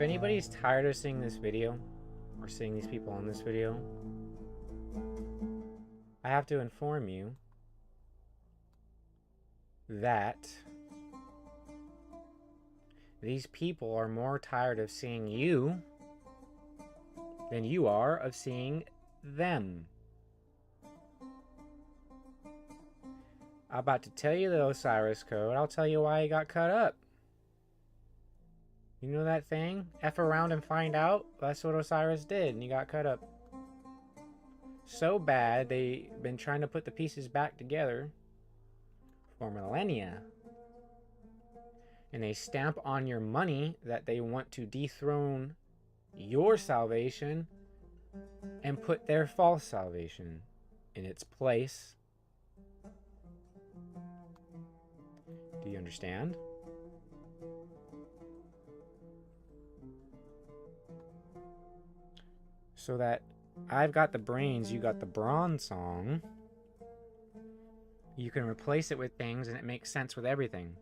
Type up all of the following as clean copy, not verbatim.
anybody's tired of seeing this video, or seeing these people on this video, I have to inform you that these people are more tired of seeing you than you are of seeing them. I'm about to tell you the Osirus code. I'll tell you why he got cut up. You know that thing? F around and find out? That's what Osirus did, and he got cut up. So bad, they've been trying to put the pieces back together for millennia. And they stamp on your money that they want to dethrone your salvation and put their false salvation in its place. Do you understand? So that I've got the brains, you got the bronze song. You can replace it with things and it makes sense with everything.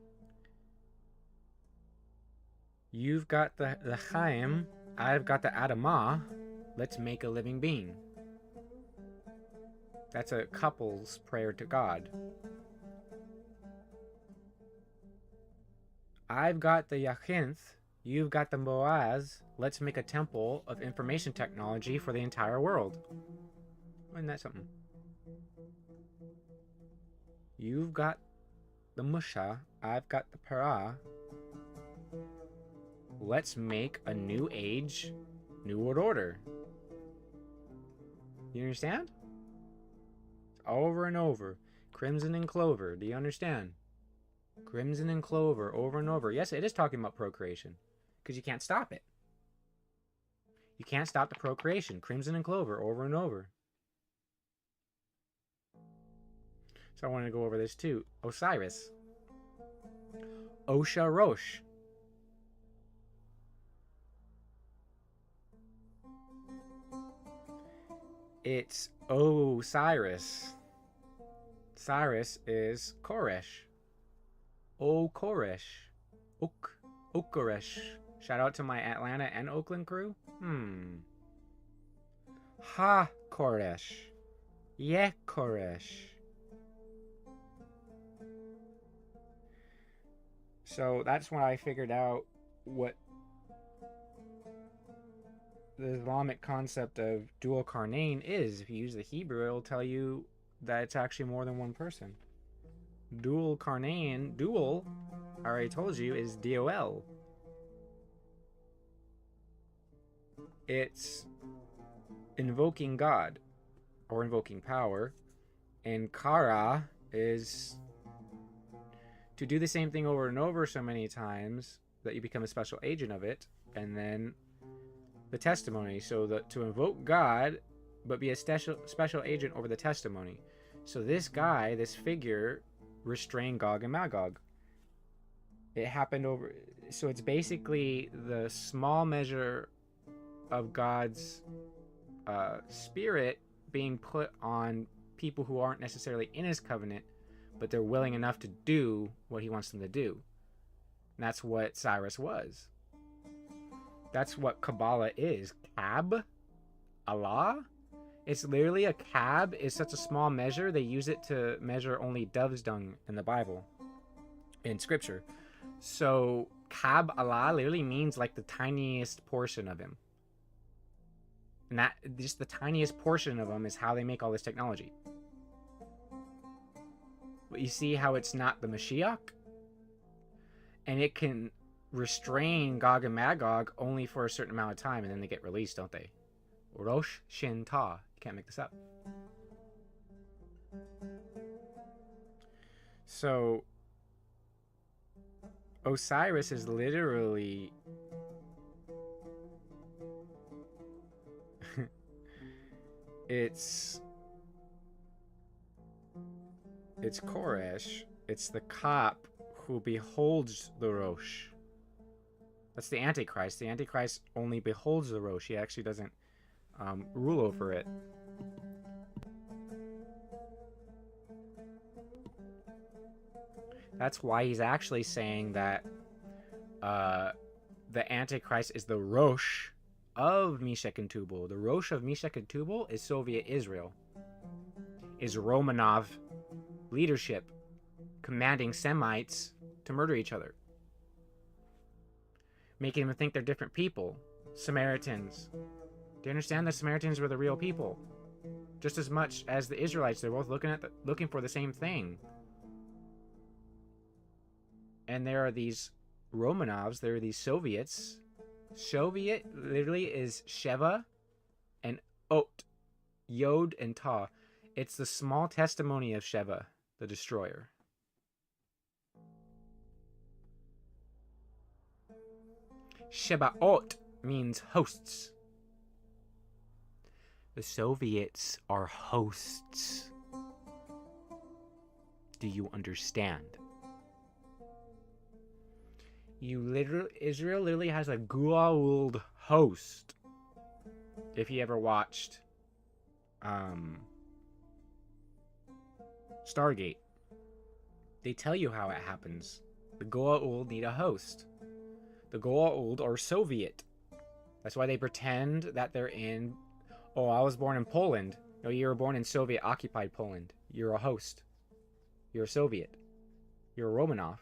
You've got the Chaim, I've got the Adamah. Let's make a living being. That's a couple's prayer to God. I've got the Yachinth, you've got the Boaz. Let's make a temple of information technology for the entire world. Isn't that something? You've got the Musha, I've got the Parah. Let's make a new age, new world order. You understand? Over and over. Crimson and clover. Do you understand? Crimson and clover, over and over. Yes, it is talking about procreation. Because you can't stop it. You can't stop the procreation. Crimson and clover, over and over. So I wanted to go over this too. Osiris. Osha Rosh. It's Osiris. Cyrus is Khoresh. Khoresh. Yekhoresh. Shout out to my Atlanta and Oakland crew. Khoresh. Yekhoresh. So that's when I figured out what the Islamic concept of dual carnane is. If you use the Hebrew, it'll tell you that it's actually more than one person. Dual carnane, dual, I already told you, is DOL. It's invoking God or invoking power, and Kara is to do the same thing over and over so many times that you become a special agent of it, and then the testimony, so that to invoke God but be a special agent over the testimony. So this guy, this figure, restrained Gog and Magog. It happened over, so it's basically the small measure of God's spirit being put on people who aren't necessarily in his covenant, but they're willing enough to do what he wants them to do. And that's what Cyrus was. That's what Kabbalah is. Kab? Allah? It's literally a cab is such a small measure, they use it to measure only dove's dung in the Bible, in scripture. So Kab Allah literally means like the tiniest portion of him. And that, just the tiniest portion of him is how they make all this technology. But you see how it's not the Mashiach? And it can restrain Gog and Magog only for a certain amount of time, and then they get released, don't they? Rosh Shin Ta. You can't make this up. So Osiris is literally it's Khoresh. It's the cop who beholds the Rosh. That's the Antichrist. The Antichrist only beholds the Rosh. He actually doesn't rule over it. That's why he's actually saying that the Antichrist is the Rosh of Meshech and Tubal. The Rosh of Meshech and Tubal is Soviet Israel. Is Romanov leadership commanding Semites to murder each other, making them think they're different people. Samaritans. Do you understand? The Samaritans were the real people, just as much as the Israelites. They're both looking for the same thing. And there are these Romanovs. There are these Soviets. Soviet literally is Sheva and Ot, Yod and Ta. It's the small testimony of Sheva, the destroyer. Shebaot means hosts. The Soviets are hosts. Do you understand? Israel literally has a Goa'uld host. If you ever watched Stargate, they tell you how it happens. The Goa'uld need a host. The Goa'uld are Soviet. That's why they pretend that they're in... Oh, I was born in Poland. No, you were born in Soviet-occupied Poland. You're a host. You're a Soviet. You're a Romanov.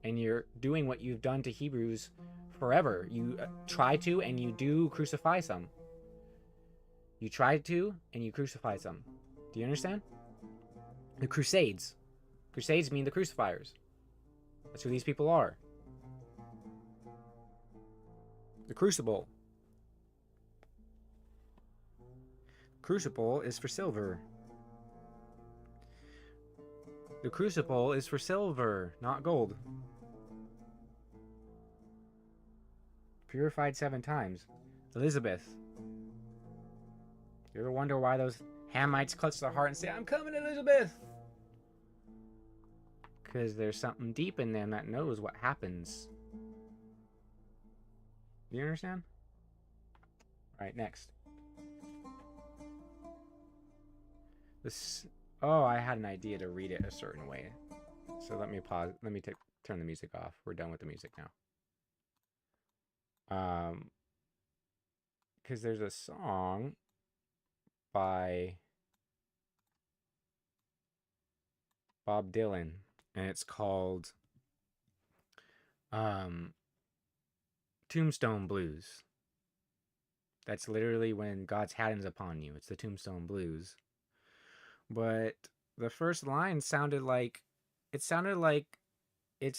And you're doing what you've done to Hebrews forever. You try to, and you do crucify some. You try to, and you crucify some. Do you understand? The Crusades. Crusades mean the crucifiers. That's who these people are. The Crucible. Crucible is for silver. The Crucible is for silver, not gold. Purified 7 times. Elizabeth. You ever wonder why those Hamites clutch their heart and say, "I'm coming, Elizabeth"? Because there's something deep in them that knows what happens. Do you understand? Alright, next. This... Oh, I had an idea to read it a certain way. So let me pause. Let me turn the music off. We're done with the music now. Because there's a song by Bob Dylan, and it's called Tombstone Blues. That's literally when God's hand is upon you. It's the Tombstone Blues. But the first line sounded like it's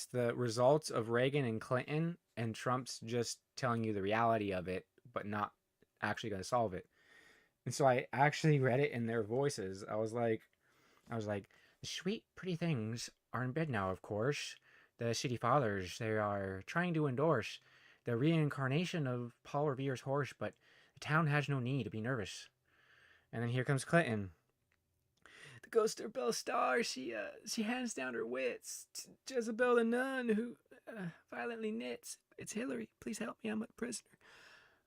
the results of Reagan and Clinton, and Trump's just telling you the reality of it, but not actually going to solve it. And so I actually read it in their voices. I was like, the sweet, pretty things are in bed now, of course. The shitty fathers, they are trying to endorse the reincarnation of Paul Revere's horse, but the town has no need to be nervous. And then here comes Clinton. The ghost of Belle Starr, she hands down her wits to Jezebel the nun who violently knits. It's Hillary. Please help me. I'm a prisoner.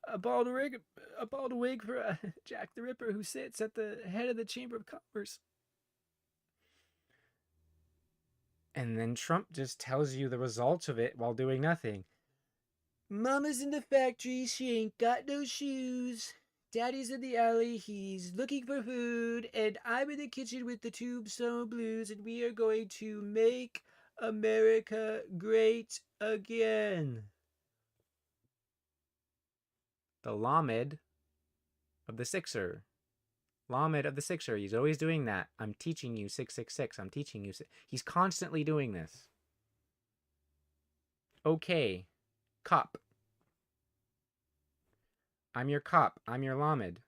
A bald wig for Jack the Ripper, who sits at the head of the Chamber of Commerce. And then Trump just tells you the results of it while doing nothing. Mama's in the factory. She ain't got no shoes. Daddy's in the alley, he's looking for food, and I'm in the kitchen with the Tombstone Blues, and we are going to make America great again. The Lamed of the Sixer. Lamed of the Sixer. He's always doing that. I'm teaching you 666. I'm teaching you. He's constantly doing this. Okay. Cop. I'm your cop. I'm your Lamed.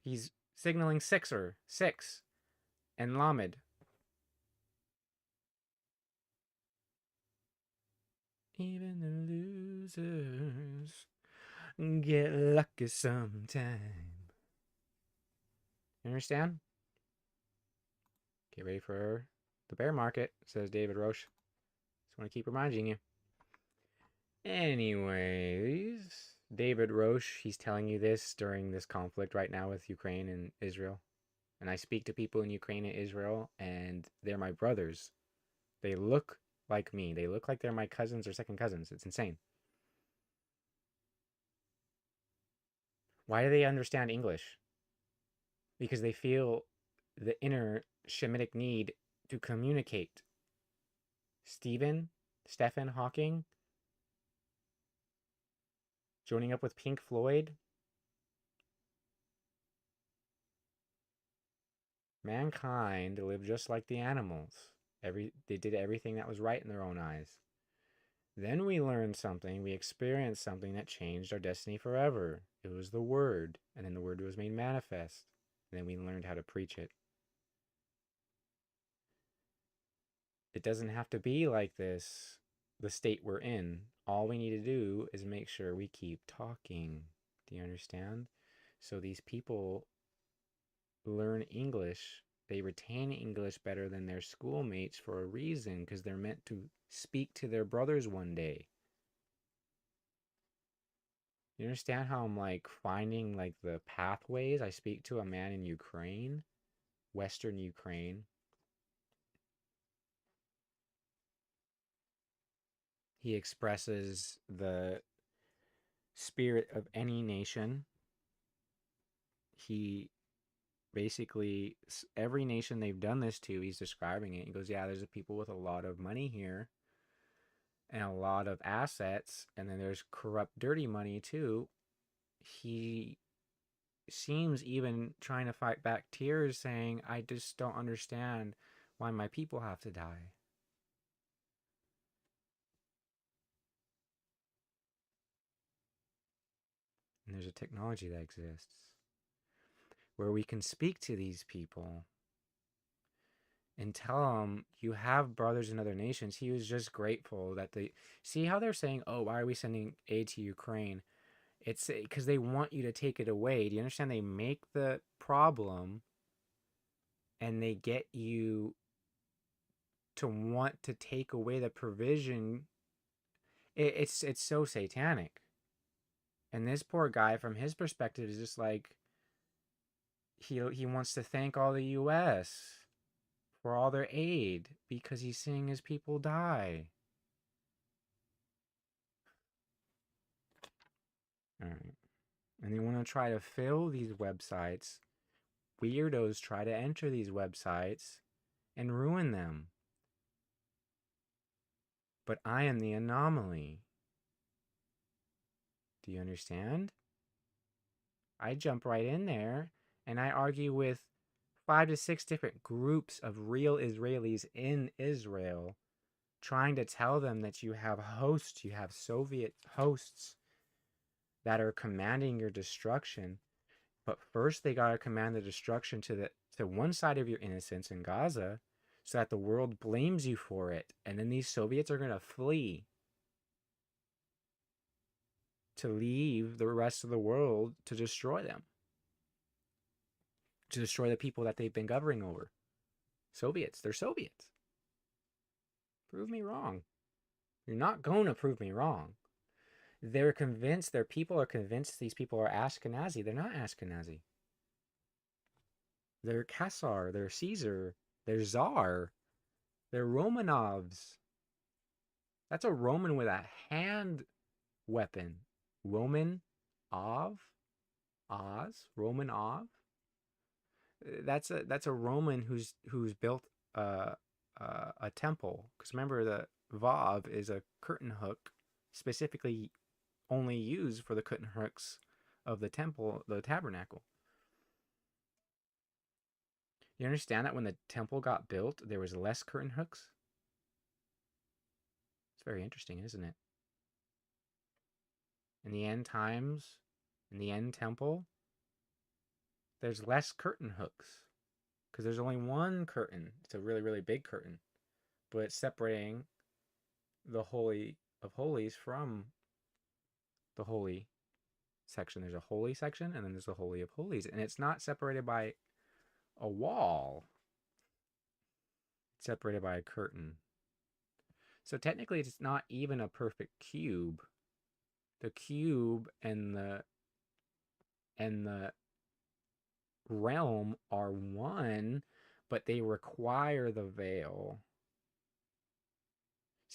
He's signaling Sixer. 6. And Lamed. Even the losers get lucky sometime. You understand? Get ready for the bear market, says David Roche. Just want to keep reminding you. Anyways, David Roche, he's telling you this during this conflict right now with Ukraine and Israel. And I speak to people in Ukraine and Israel, and they're my brothers. They look like me. They look like they're my cousins or second cousins. It's insane. Why do they understand English? Because they feel the inner Shemitic need to communicate. Stephen Hawking, joining up with Pink Floyd. Mankind lived just like the animals. They did everything that was right in their own eyes. Then we learned something, we experienced something that changed our destiny forever. It was the Word, and then the Word was made manifest. And then we learned how to preach it. It doesn't have to be like this, the state we're in. All we need to do is make sure we keep talking. Do you understand? So these people learn English, they retain English better than their schoolmates for a reason, because they're meant to speak to their brothers one day. You understand how I'm like finding like the pathways? I speak to a man in Ukraine, Western Ukraine. He expresses the spirit of any nation. He basically, every nation they've done this to, he's describing it. He goes, yeah, there's a people with a lot of money here and a lot of assets, and then there's corrupt, dirty money too. He seems even trying to fight back tears, saying, I just don't understand why my people have to die. And there's a technology that exists where we can speak to these people and tell them, you have brothers in other nations. He was just grateful that they see how they're saying, oh, why are we sending aid to Ukraine? It's because they want you to take it away. Do you understand? They make the problem and they get you to want to take away the provision. It's so satanic. And this poor guy, from his perspective, is just like, he wants to thank all the U.S. for all their aid because he's seeing his people die. All right. And they want to try to fill these websites. Weirdos try to enter these websites and ruin them. But I am the anomaly. Do you understand? I jump right in there and I argue with 5 to 6 different groups of real Israelis in Israel, trying to tell them that you have hosts, you have Soviet hosts that are commanding your destruction. But first they got to command the destruction to one side of your innocence in Gaza, so that the world blames you for it. And then these Soviets are going to flee to leave the rest of the world to destroy them, to destroy the people that they've been governing over. Soviets, they're Soviets. Prove me wrong. You're not going to prove me wrong. They're convinced, their people are convinced these people are Ashkenazi. They're not Ashkenazi. They're Khazar, they're Caesar, they're Tsar, they're Romanovs. That's a Roman with a hand weapon. Roman Ov? Roman Ov? That's a Roman who's built a temple. Because remember, the Vav is a curtain hook, specifically only used for the curtain hooks of the temple, the tabernacle. You understand that when the temple got built, there was less curtain hooks? It's very interesting, isn't it? In the end times, in the end temple, there's less curtain hooks because there's only one curtain. It's a really, really big curtain, but it's separating the Holy of Holies from the holy section. There's a holy section and then there's the Holy of Holies, and it's not separated by a wall. It's separated by a curtain. So technically it's not even a perfect cube. The cube and the realm are one, but they require the veil.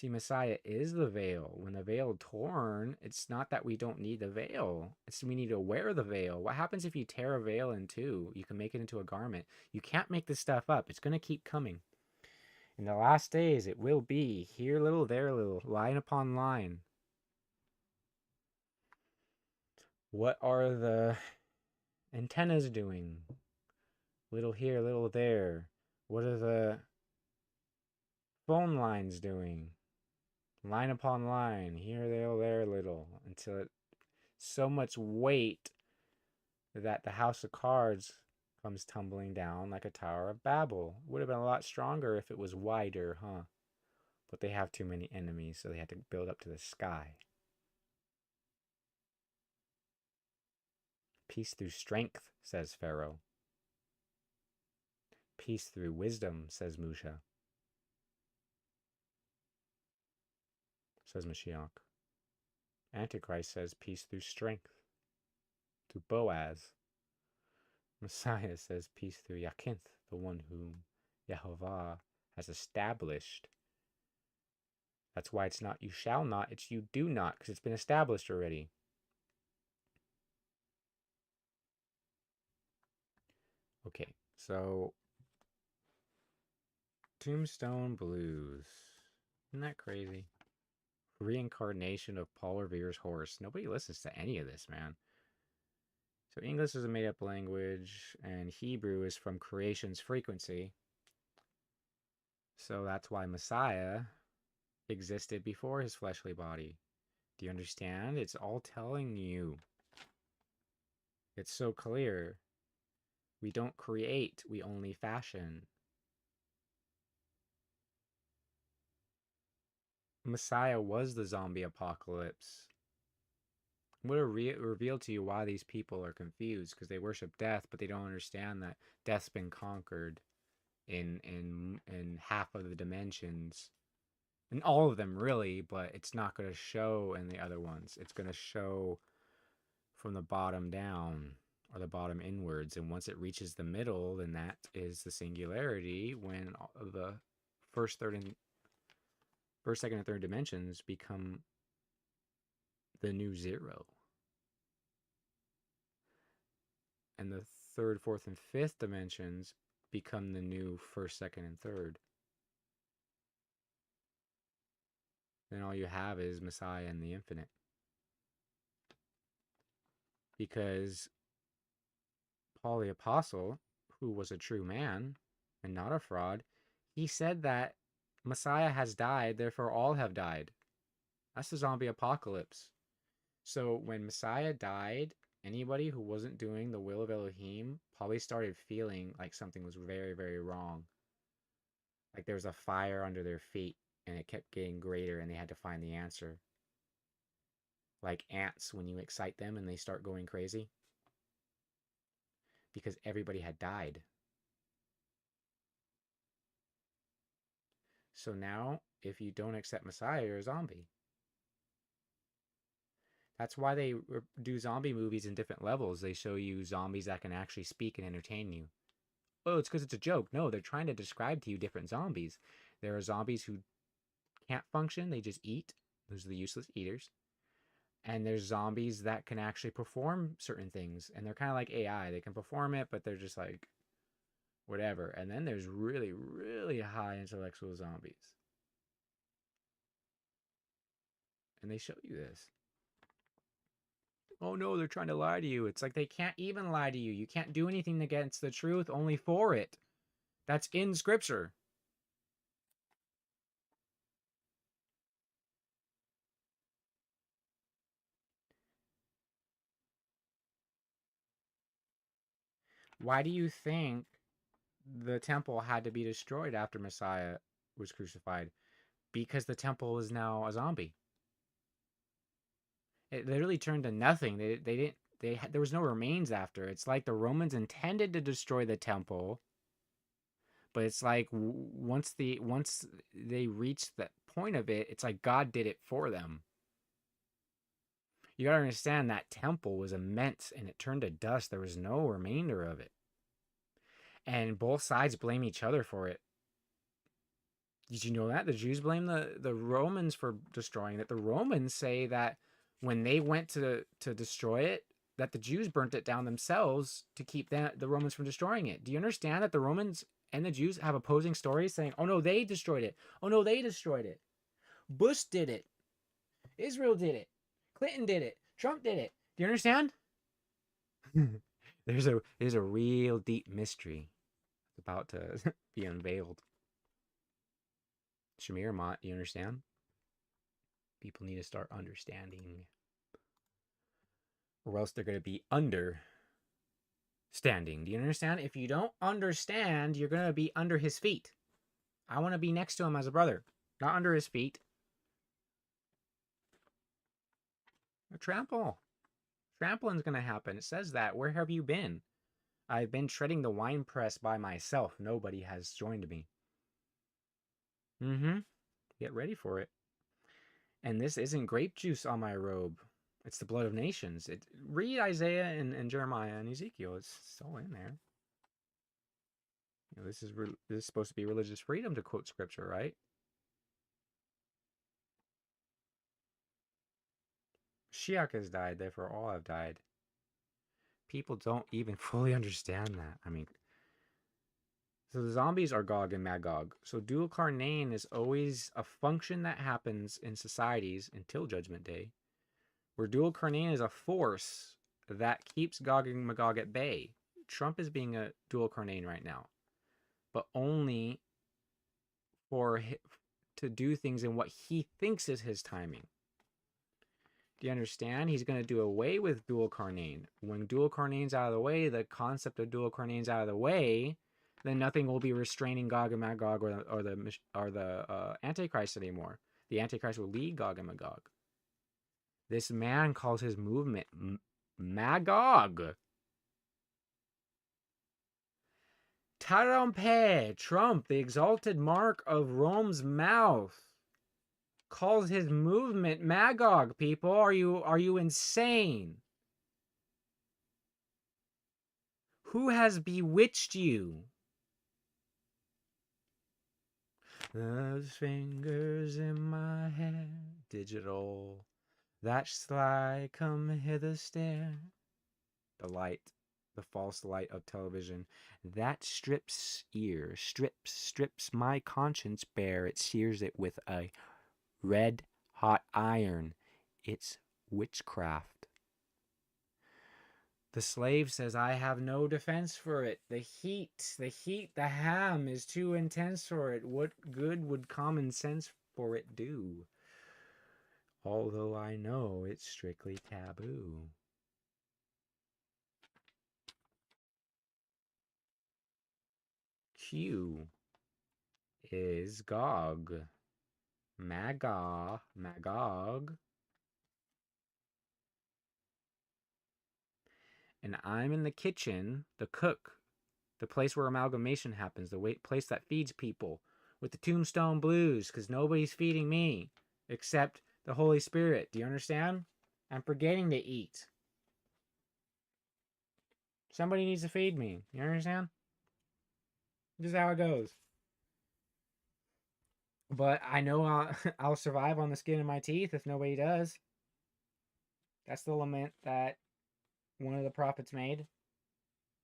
See, Messiah is the veil. When the veil torn, it's not that we don't need the veil. It's we need to wear the veil. What happens if you tear a veil in two? You can make it into a garment. You can't make this stuff up. It's going to keep coming. In the last days, it will be here little, there little, line upon line. What are the antennas doing? Little here, little there. What are the phone lines doing? Line upon line, here, there, little, until it so much weight that the house of cards comes tumbling down like a Tower of Babel. Would have been a lot stronger if it was wider, huh? But they have too many enemies, so they had to build up to the sky. Peace through strength, says Pharaoh. Peace through wisdom, says Musha. Says Mashiach. Antichrist says peace through strength. To Boaz. Messiah says peace through Yakinth, the one whom Yehovah has established. That's why it's not you shall not, it's you do not, because it's been established already. Okay, so Tombstone Blues. Isn't that crazy? Reincarnation of Paul Revere's horse. Nobody listens to any of this, man. So English is a made-up language, and Hebrew is from creation's frequency. So that's why Messiah existed before his fleshly body. Do you understand? It's all telling you. It's so clear. We don't create, we only fashion. Messiah was the zombie apocalypse. I'm going to reveal to you why these people are confused, because they worship death, but they don't understand that death's been conquered in half of the dimensions. In all of them, really, but it's not going to show in the other ones. It's going to show from the bottom down, or the bottom inwards, and once it reaches the middle, then that is the singularity, when the first, second, and third dimensions become the new zero. And the third, fourth, and fifth dimensions become the new first, second, and third. Then all you have is Messiah and the infinite. Because Paul the Apostle, who was a true man and not a fraud, he said that Messiah has died, therefore all have died. That's the zombie apocalypse. So when Messiah died, anybody who wasn't doing the will of Elohim probably started feeling like something was very, very wrong. Like there was a fire under their feet, and it kept getting greater, and they had to find the answer. Like ants when you excite them and they start going crazy. Because everybody had died. So now, if you don't accept Messiah, you're a zombie. That's why they do zombie movies in different levels. They show you zombies that can actually speak and entertain you. Oh, it's because it's a joke. No, they're trying to describe to you different zombies. There are zombies who can't function, they just eat. Those are the useless eaters. And there's zombies that can actually perform certain things. And they're kind of like AI. They can perform it, but they're just like, whatever. And then there's really, really high intellectual zombies. And they show you this. Oh no, they're trying to lie to you. It's like they can't even lie to you. You can't do anything against the truth, only for it. That's in Scripture. Why do you think the temple had to be destroyed after Messiah was crucified? Because the temple is now a zombie. It literally turned to nothing. There was no remains after. It's like the Romans intended to destroy the temple, but it's like once they reached that point of it, it's like God did it for them. You gotta understand that temple was immense and it turned to dust. There was no remainder of it. And both sides blame each other for it. Did you know that? The Jews blame the Romans for destroying it. The Romans say that when they went to destroy it, that the Jews burnt it down themselves to keep the Romans from destroying it. Do you understand that the Romans and the Jews have opposing stories saying, oh no, they destroyed it. Oh no, they destroyed it. Bush did it. Israel did it. Clinton did it. Trump did it. Do you understand? there's a real deep mystery about to be unveiled. Shemiramoth, do you understand? People need to start understanding, or else they're going to be understanding. Do you understand? If you don't understand, you're going to be under his feet. I want to be next to him as a brother, not under his feet. A trample. Trampling's going to happen. It says that. Where have you been? I've been treading the wine press by myself. Nobody has joined me. Get ready for it. And this isn't grape juice on my robe. It's the blood of nations. Read Isaiah and Jeremiah and Ezekiel. It's so in there. You know, this is supposed to be religious freedom to quote scripture, right? Shiach has died, therefore all have died. People don't even fully understand that. I mean, so the zombies are Gog and Magog. So dual carnane is always a function that happens in societies until Judgment Day, where dual carnane is a force that keeps Gog and Magog at bay. Trump is being a dual carnane right now, but only to do things in what he thinks is his timing. Do you understand? He's going to do away with dual carnane. When dual carnane's out of the way, the concept of dual carnane's out of the way, then nothing will be restraining Gog and Magog or the Antichrist anymore. The Antichrist will lead Gog and Magog. This man calls his movement Magog. Tarumpe, Trump, the exalted mark of Rome's mouth, calls his movement Magog. People, are you insane? Who has bewitched you? Those fingers in my hair, digital, that sly come hither stare. The light, the false light of television, that strips my conscience bare. It sears it with a red hot iron. It's witchcraft. The slave says, I have no defense for it. The heat, the ham is too intense for it. What good would common sense for it do? Although I know it's strictly taboo. Q is Gog. Magog. And I'm in the kitchen, the cook, the place where amalgamation happens, the place that feeds people with the tombstone blues, because nobody's feeding me except the Holy Spirit. Do you understand? I'm forgetting to eat. Somebody needs to feed me. You understand? This is how it goes. But I know I'll survive on the skin of my teeth if nobody does. That's the lament that one of the prophets made.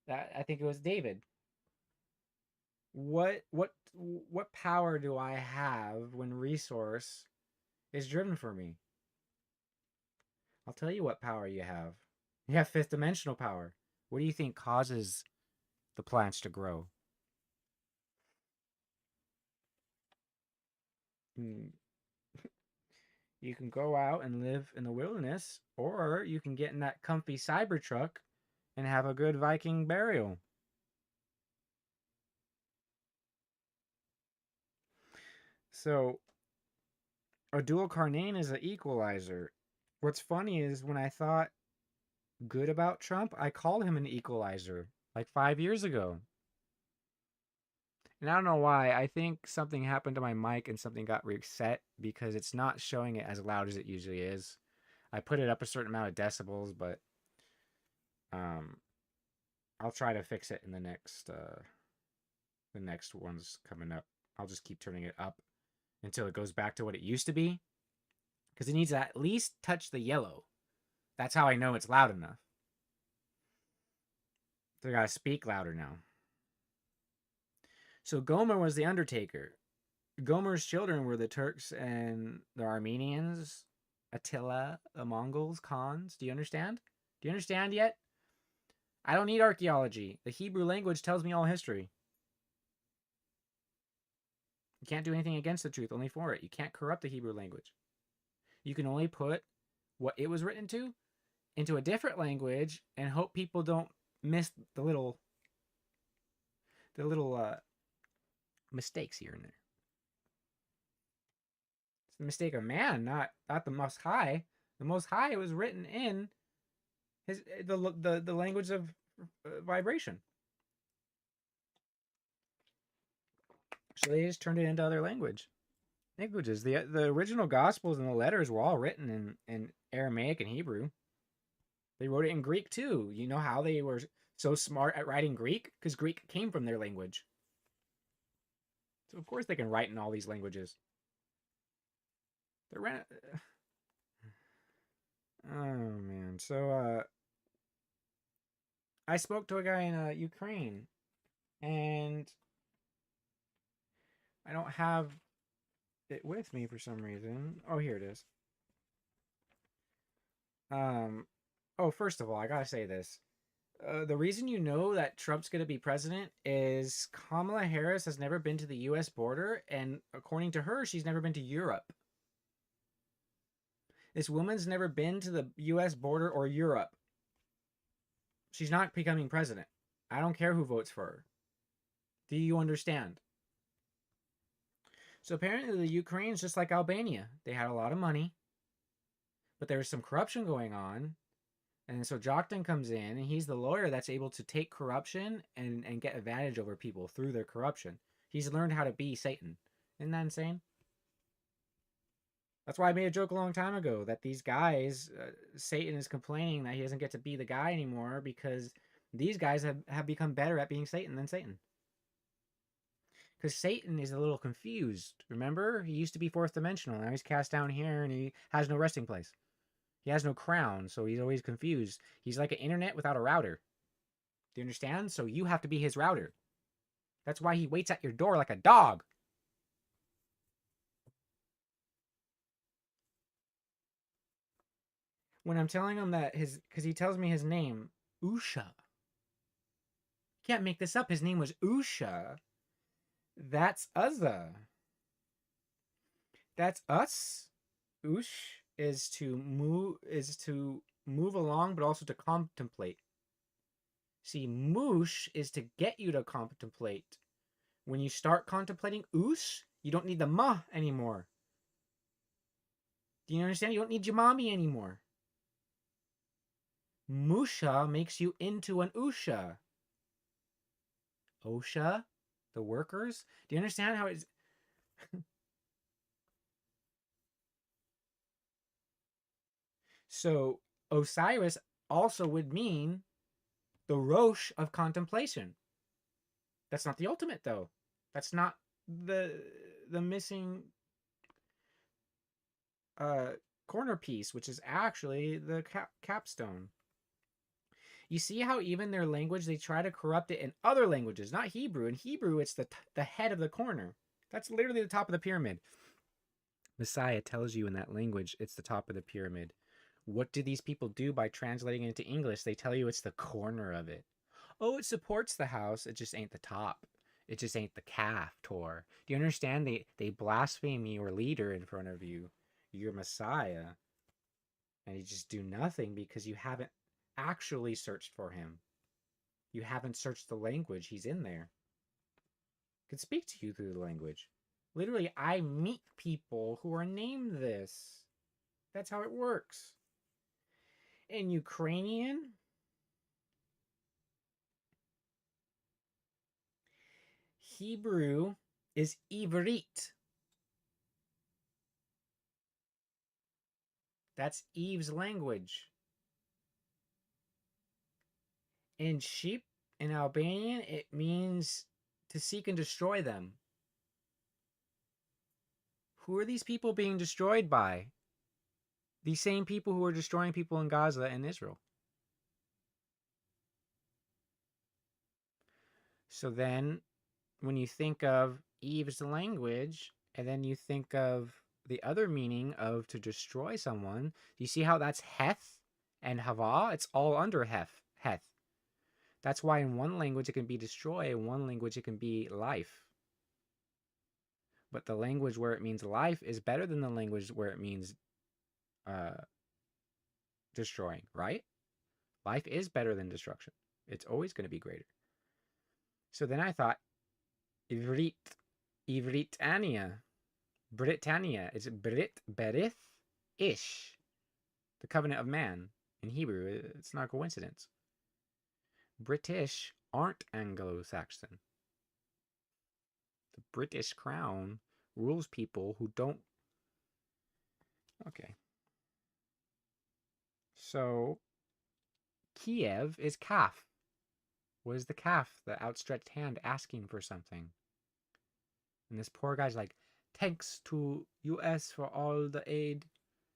That I think it was David. What power do I have when resource is driven for me? I'll tell you what power you have. You have fifth dimensional power. What do you think causes the plants to grow? You can go out and live in the wilderness, or you can get in that comfy Cybertruck and have a good Viking burial. So, a dual carnane is an equalizer. What's funny is when I thought good about Trump, I called him an equalizer like 5 years ago. And I don't know why. I think something happened to my mic and something got reset because it's not showing it as loud as it usually is. I put it up a certain amount of decibels, but I'll try to fix it in the next ones coming up. I'll just keep turning it up until it goes back to what it used to be. Because it needs to at least touch the yellow. That's how I know it's loud enough. So I gotta speak louder now. So Gomer was the Undertaker. Gomer's children were the Turks and the Armenians, Attila, the Mongols, Khans. Do you understand? Do you understand yet? I don't need archaeology. The Hebrew language tells me all history. You can't do anything against the truth, only for it. You can't corrupt the Hebrew language. You can only put what it was written to into a different language and hope people don't miss the little mistakes here and there. It's the mistake of man, not the Most High. The Most High was written in the language of vibration. So they just turned it into other languages. The original Gospels and the letters were all written in Aramaic and Hebrew. They wrote it in Greek too. You know how they were so smart at writing Greek? Because Greek came from their language. So of course they can write in all these languages. Oh man. So I spoke to a guy in Ukraine, and I don't have it with me for some reason. Oh, here it is. Oh, first of all, I gotta say this. The reason you know that Trump's gonna be president is Kamala Harris has never been to the U.S. border, and according to her, she's never been to Europe. This woman's never been to the U.S. border or Europe. She's not becoming president. I don't care who votes for her. Do you understand? So apparently the Ukraine's just like Albania. They had a lot of money, but there was some corruption going on. And so Joktan comes in, and he's the lawyer that's able to take corruption and get advantage over people through their corruption. He's learned how to be Satan. Isn't that insane? That's why I made a joke a long time ago that these guys, Satan is complaining that he doesn't get to be the guy anymore because these guys have become better at being Satan than Satan. Because Satan is a little confused. Remember? He used to be fourth dimensional. Now he's cast down here and he has no resting place. He has no crown, so he's always confused. He's like an internet without a router. Do you understand? So you have to be his router. That's why he waits at your door like a dog. When I'm telling him that because he tells me his name, Osha. Can't make this up. His name was Osha. That's Uzza. That's us. Ush is to move along, but also to contemplate. See, moosh is to get you to contemplate. When you start contemplating ush, you don't need the ma anymore. Do you understand? You don't need your mommy anymore. Musha makes you into an usha. Osha, the workers. Do you understand how it's... So Osiris also would mean the Rosh of contemplation. That's not the ultimate, though. That's not the missing corner piece, which is actually the capstone. You see how even their language, they try to corrupt it in other languages, not Hebrew. In Hebrew, it's the head of the corner. That's literally the top of the pyramid. Messiah tells you in that language, it's the top of the pyramid. What do these people do by translating it into English? They tell you it's the corner of it. Oh, it supports the house. It just ain't the top. It just ain't the calf, Tor. Do you understand? They blaspheme your leader in front of you, your Messiah, and you just do nothing because you haven't actually searched for him. You haven't searched the language. He's in there. He could speak to you through the language. Literally, I meet people who are named this. That's how it works. In Ukrainian, Hebrew is Ivrit. That's Eve's language. In sheep, in Albanian, it means to seek and destroy them. Who are these people being destroyed by? These same people who are destroying people in Gaza and Israel. So then, when you think of Eve's language, and then you think of the other meaning of to destroy someone, do you see how that's Heth and Hava? It's all under Heth. That's why in one language it can be destroy, in one language it can be life. But the language where it means life is better than the language where it means destroying, right? Life is better than destruction. It's always going to be greater. So then I thought, Ivritania. Britannia. It's Brit, Berith, Ish. The covenant of man. In Hebrew, it's not a coincidence. British aren't Anglo-Saxon. The British crown rules people who don't. Okay. So, Kiev is Kaf. What is the Kaf? The outstretched hand asking for something. And this poor guy's like, thanks to US for all the aid.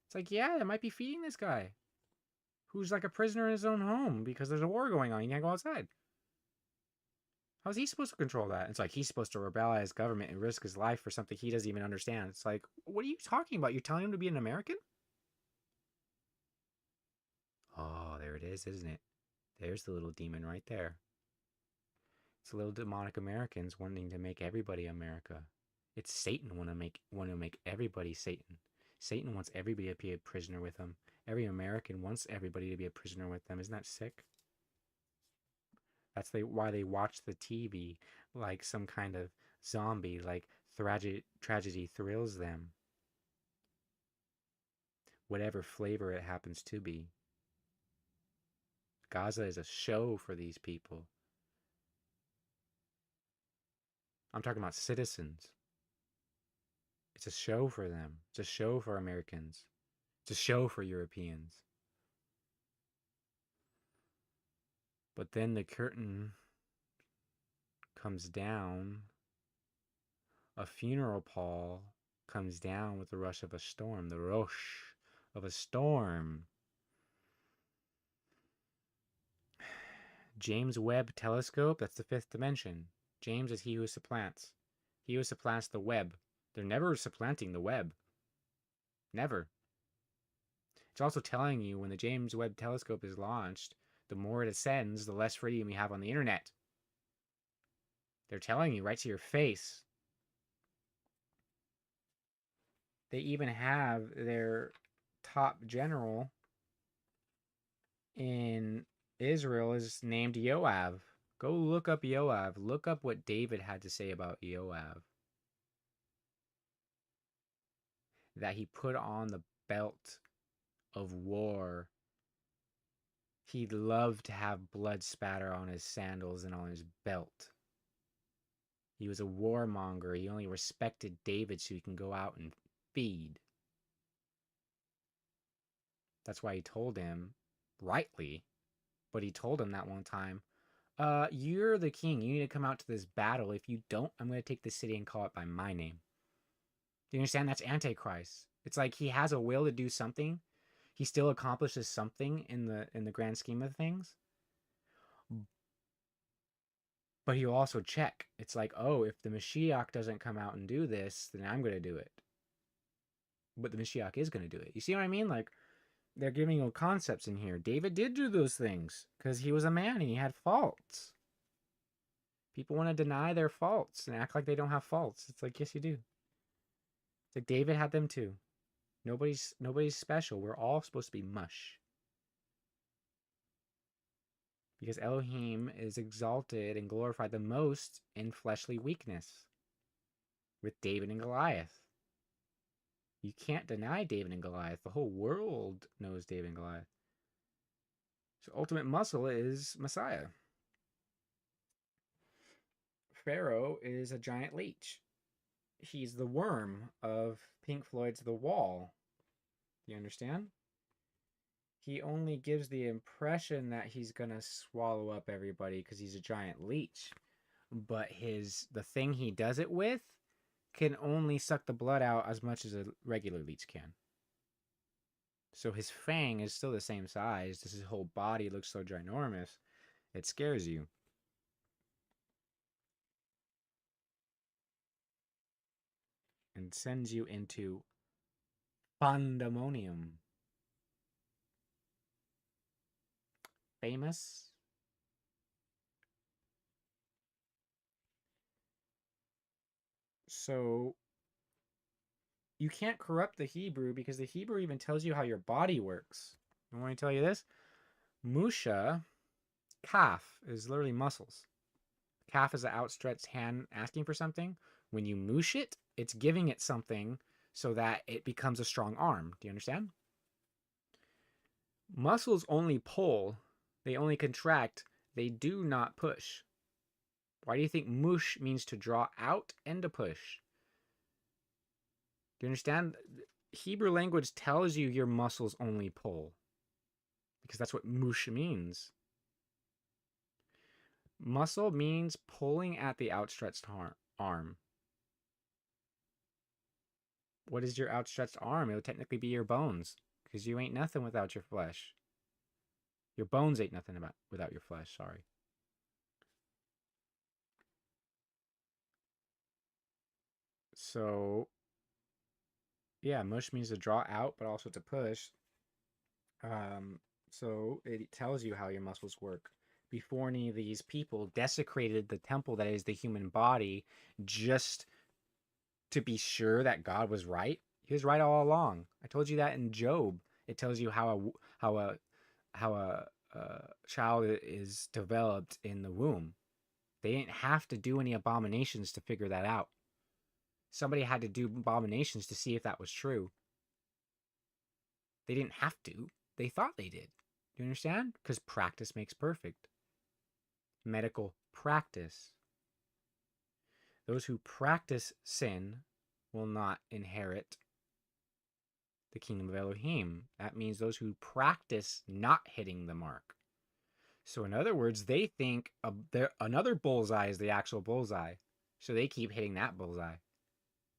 It's like, yeah, it might be feeding this guy who's like a prisoner in his own home because there's a war going on. He can't go outside. How's he supposed to control that? It's like he's supposed to rebel at his government and risk his life for something he doesn't even understand. It's like, what are you talking about? You're telling him to be an American? Oh, there it is, isn't it? There's the little demon right there. It's little demonic Americans wanting to make everybody America. It's Satan want to make everybody Satan. Satan wants everybody to be a prisoner with him. Every American wants everybody to be a prisoner with them. Isn't that sick? That's why they watch the TV like some kind of zombie, like tragedy thrills them. Whatever flavor it happens to be. Gaza is a show for these people. I'm talking about citizens. It's a show for them. It's a show for Americans. It's a show for Europeans. But then the curtain comes down. A funeral pall comes down with the rush of a storm. The Rosh of a storm. James Webb Telescope, that's the fifth dimension. James is he who supplants. He who supplants the web. They're never supplanting the web. Never. It's also telling you when the James Webb Telescope is launched, the more it ascends, the less freedom you have on the internet. They're telling you right to your face. They even have their top general in Israel is named Yoav. Go look up Yoav. Look up what David had to say about Yoav. That he put on the belt of war. He'd love to have blood spatter on his sandals and on his belt. He was a warmonger. He only respected David so he can go out and feed. That's why he told him, rightly, but he told him that one time, you're the king. You need to come out to this battle. If you don't, I'm going to take the city and call it by my name. Do you understand? That's Antichrist. It's like he has a will to do something. He still accomplishes something in the grand scheme of things. But he'll also check. It's like, oh, if the Mashiach doesn't come out and do this, then I'm going to do it. But the Mashiach is going to do it. You see what I mean? Like, they're giving you concepts in here. David did do those things because he was a man and he had faults. People want to deny their faults and act like they don't have faults. It's like, yes, you do. It's like David had them too. Nobody's special. We're all supposed to be mush. Because Elohim is exalted and glorified the most in fleshly weakness. With David and Goliath. You can't deny David and Goliath. The whole world knows David and Goliath. So ultimate muscle is Messiah. Pharaoh is a giant leech. He's the worm of Pink Floyd's The Wall. Do you understand? He only gives the impression that he's going to swallow up everybody because he's a giant leech. But the thing he does it with can only suck the blood out as much as a regular leech can. So his fang is still the same size, just his whole body looks so ginormous, it scares you. And sends you into pandemonium. Famous. So you can't corrupt the Hebrew because the Hebrew even tells you how your body works. I want to tell you this. Musha, calf, is literally muscles. Calf is an outstretched hand asking for something. When you moosh it, it's giving it something so that it becomes a strong arm. Do you understand? Muscles only pull. They only contract. They do not push. Why do you think mush means to draw out and to push? Do you understand? Hebrew language tells you your muscles only pull. Because that's what mush means. Muscle means pulling at the outstretched arm. What is your outstretched arm? It would technically be your bones. Because you ain't nothing without your flesh. Your bones ain't nothing without your flesh, sorry. So, yeah, mush means to draw out, but also to push. So it tells you how your muscles work. Before any of these people desecrated the temple that is the human body just to be sure that God was right. He was right all along. I told you that in Job. It tells you how a child is developed in the womb. They didn't have to do any abominations to figure that out. Somebody had to do abominations to see if that was true. They didn't have to. They thought they did. Do you understand? Because practice makes perfect. Medical practice. Those who practice sin will not inherit the kingdom of Elohim. That means those who practice not hitting the mark. So in other words, they think another bullseye is the actual bullseye. So they keep hitting that bullseye.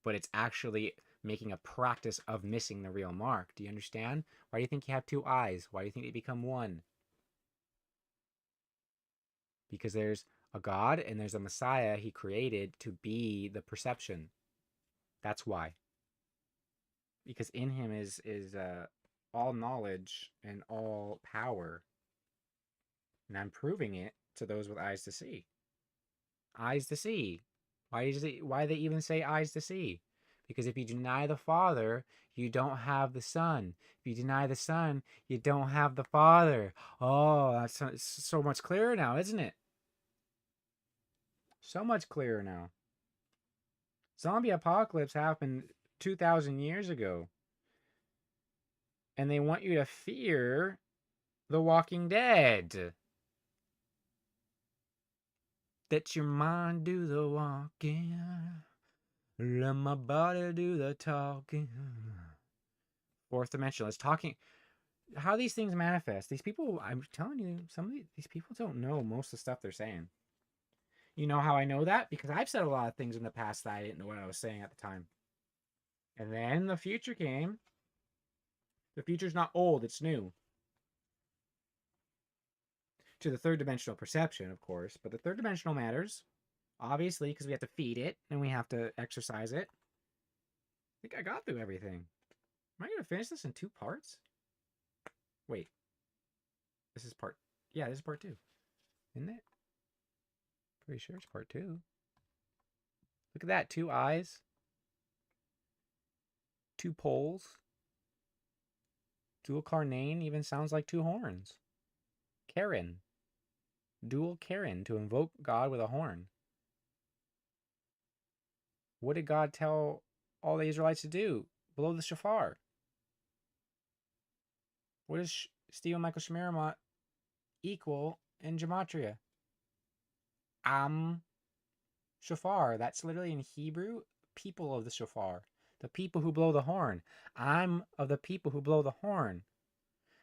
But it's actually making a practice of missing the real mark. Do you understand? Why do you think you have two eyes? Why do you think they become one? Because there's a God and there's a Messiah he created to be the perception. That's why. Because in him is all knowledge and all power. And I'm proving it to those with eyes to see. Eyes to see. Why they even say eyes to see? Because if you deny the Father, you don't have the Son. If you deny the Son, you don't have the Father. Oh, that's so much clearer now, isn't it? So much clearer now. Zombie apocalypse happened 2,000 years ago. And they want you to fear The Walking Dead. Let your mind do the walking. Let my body do the talking. Fourth dimensional. It's talking. How these things manifest. These people, I'm telling you, some of these people don't know most of the stuff they're saying. You know how I know that? Because I've said a lot of things in the past that I didn't know what I was saying at the time. And then the future came. The future's not old, it's new. To the third dimensional perception, of course. But the third dimensional matters. Obviously, because we have to feed it and we have to exercise it. I think I got through everything. Am I going to finish this in 2 parts? Wait. This is part... Yeah, this is part 2. Isn't it? Pretty sure it's part 2. Look at that. 2 eyes. 2 poles. Dual carnane even sounds like 2 horns. Karen. Dual Karen to invoke God with a horn. What did God tell all the Israelites to do? Blow the shofar. What does Stephen Michael Shemiramoth equal in gematria? Shofar. That's literally in Hebrew, people of the shofar. The people who blow the horn. I'm of the people who blow the horn.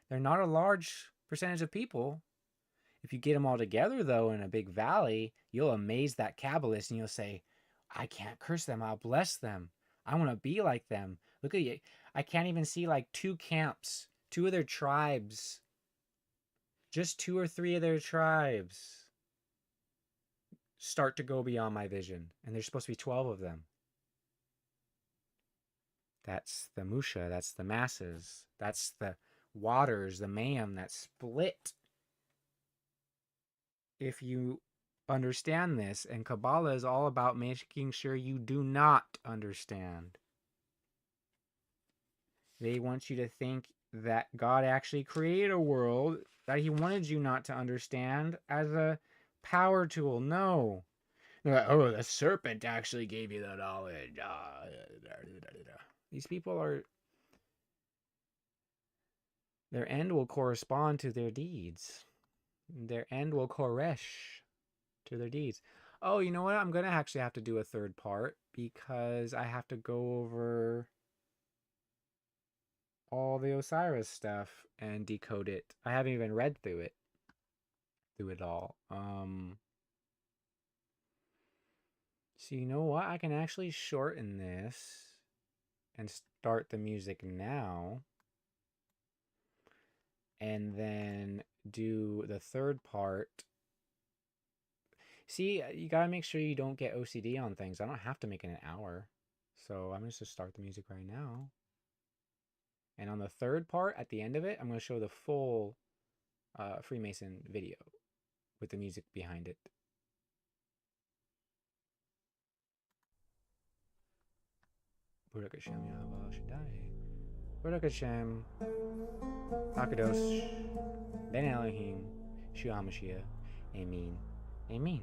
They're not a large percentage of people. If you get them all together, though, in a big valley, you'll amaze that Kabbalist and you'll say, I can't curse them. I'll bless them. I want to be like them. Look at you. I can't even see like 2 camps, 2 of their tribes. Just 2 or 3 of their tribes start to go beyond my vision. And there's supposed to be 12 of them. That's the Musha. That's the masses. That's the waters, the mayhem that split. If you understand this, and Kabbalah is all about making sure you do not understand. They want you to think that God actually created a world that he wanted you not to understand as a power tool. No. They're like, oh, the serpent actually gave you the knowledge. These people are... Their end will correspond to their deeds. Their end will Khoresh to their deeds. Oh, you know what? I'm going to actually have to do a third part because I have to go over all the Osirus stuff and decode it. I haven't even read through it all. So you know what? I can actually shorten this and start the music now. And then do the third part. See, you gotta make sure you don't get OCD on things. I don't have to make it an hour. So I'm just gonna start the music right now. And on the third part, at the end of it, I'm gonna show the full Freemason video with the music behind it. Baruch Hashem Yahweh Shaddai. Baruch Hashem Hakadosh Ben Elohim Shua HaMashiach. Amen. Amen.